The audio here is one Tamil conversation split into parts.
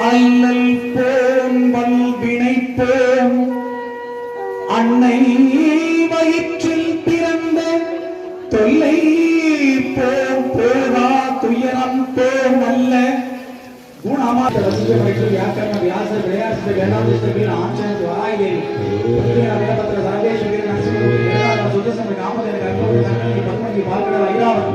அல்லல் போம் வல்வினை போம் அன்னை வயிற்றில் பிறந்த தொல்லை போம் போதா துயரம் போம் அல்ல குணமாக व्याकरण व्यास व्यास वेदांत आचार्य द्वारा वेदपत्र सर्वेश सुदर्शन कामदेव पद्मजी बालगढ़ ऐरावत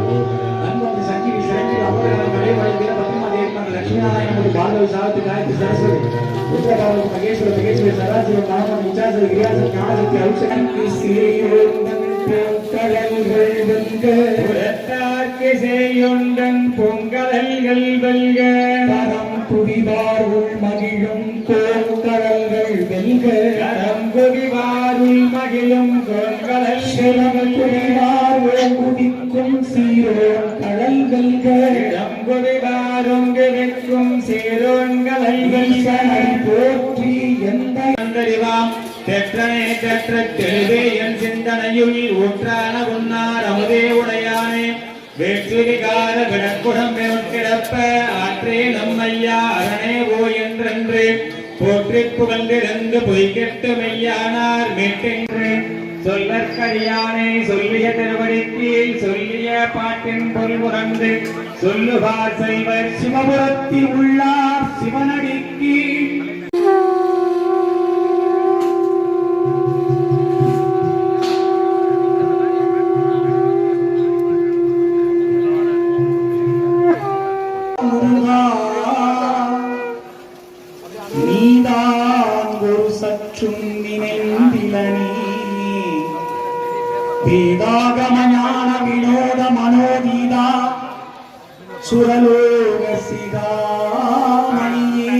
नन्वंति संजीवी संजीवी अमृत कड़ेवाड़ी वीरभद्रमा देवमंड लक्ष्मीनारायण बालव सावित्री गायत्री सरस्वती रुद्रबाबु मगेश्वर मगेश्वरी सदाशिव कामन विचार गिरियास ज्ञानशक्ति औषधि சேயுண்டன் பொங்கலல்கள் வெல்க தரம் குவிவாருள் மகிழும் கோங்கடல்கள் வெல்க தரம் குவிவாருள் மகிழும் கோங்கடல் சிலம் குவிவாருள் குவிக்கும் சீரோன் கடல் வெல்க இடம் குவிவாரும் கிடைக்கும் சீரோன் கடல் வெல்க போற்றி எந்த அந்தறிவாம் தெற்றனே தெற்ற தெளிவே என் சிந்தனையுள் ஊற்றான உன்னார் அமுதே உடையானே வேற்று விகார விடக்குடம் கிடப்ப ஆற்றே நம்மையா அரணே ஓ என்றென்று போற்றி புகழ்ந்திருந்து பொய்கெட்டு மெய்யானார் மீட்டென்று சொல்லற்கரியானே சொல்லிய திருவடிக்கீழ் சொல்லிய பாட்டின் பொருள் உணர்ந்து சொல்லுவார் செல்வர் சிவபுரத்தில் உள்ளார் சிவனடிக்கு நீதான் ஒரு சற்றும் நினைந்திலனே வேதாகம ஞான வினோத மனோதீதா சுரலோக சிதாமணியே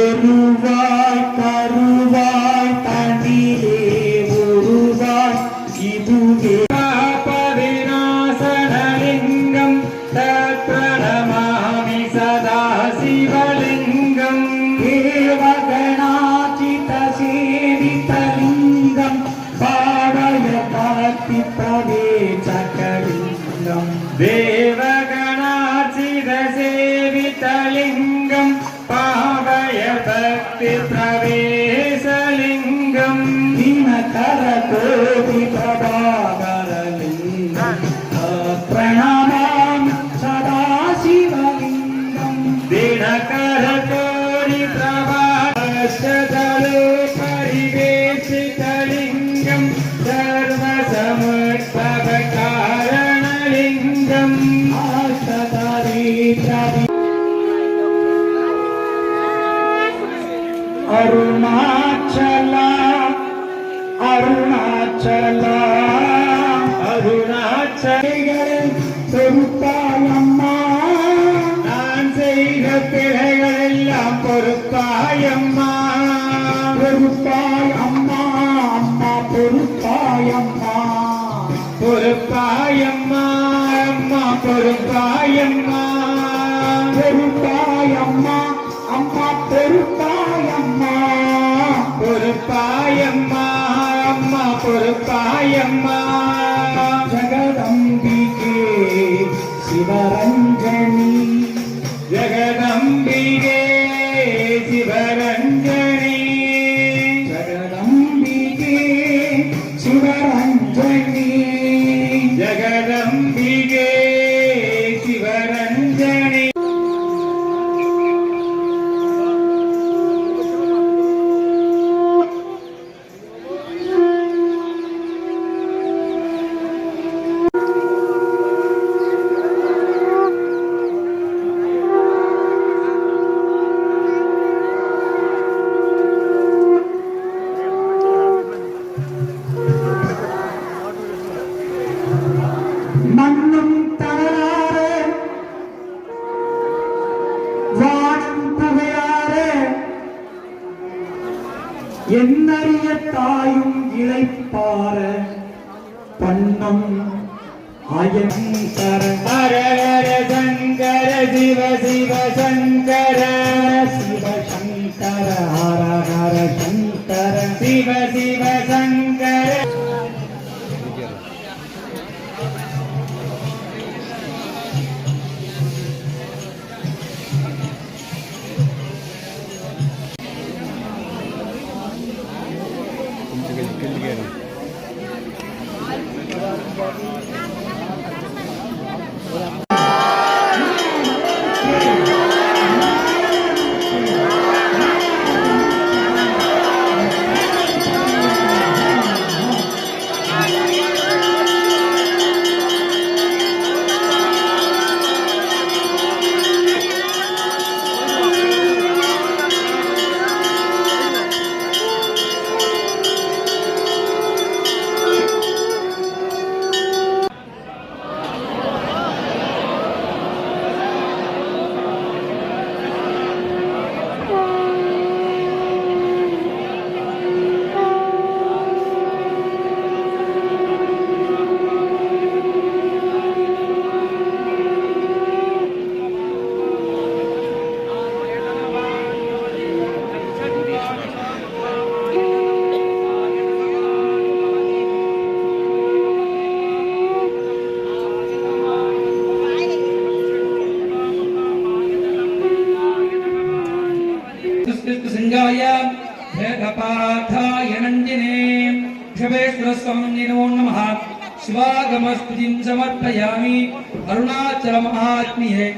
எருவாய் கருவாய் தனிலே உருவாய் இதுவே பவிநாசனலிங்கம் தத்ரணமாமி சதா சிவலிங்கம் தேவகணாச்சித சேவிதலிங்கம் பாவய பக்தி பிரவேசகலிங்கம் தேவகணாச்சித சேவிதலிங்கம் भक्ति प्रवेशलिंगम दिनकर कोटि प्रभाकरलिंगम प्रणामामि सदा शिवलिंगम दिनकर कोटि प्रभाकरलिंगम परिवेशितलिंगम सर्वसमर्पकारणलिंगम आशतरीत्रवि अरुणाचला अरुणाचला अरुणाचल பொறுப்பாயம்மா நான் செய்த பிழைகள் எல்லாம் பொறுப்பாயம்மா பொறுப்பாயம்மா அம்மா பொறுப்பாயம்மா பொறுப்பாயம்மா அம்மா பொறுப்பாயம்மா பொறுப்பாயம்மா அம்மா பொறுப்பாயம்மா பொறுப்பாயம்மா அம்மா பொறுப்பாயம்மா ஜகதம்பிகே சிவரஞ்சனி ஜகதம்பிகே சிவரஞ்சனி ஜகதம்பிகே சிவரஞ்சனி ஜகதம்பிகே சிவரஞ்சனி என்னறிய தாயும் இளைப்பார பண்ணம் அயங்கர ஹர ஹர சங்கர சிவ சிவ சங்கர சிவ சங்கர ஹர ஹர சங்கர சிவ சிவ சங்கர संजाय भेदपार्थाय नन्दिने शिवेश्वरस्वामिने नमो नमः शिवागमस्तुतिं समर्पयामि अरुणाचल महात्म्ये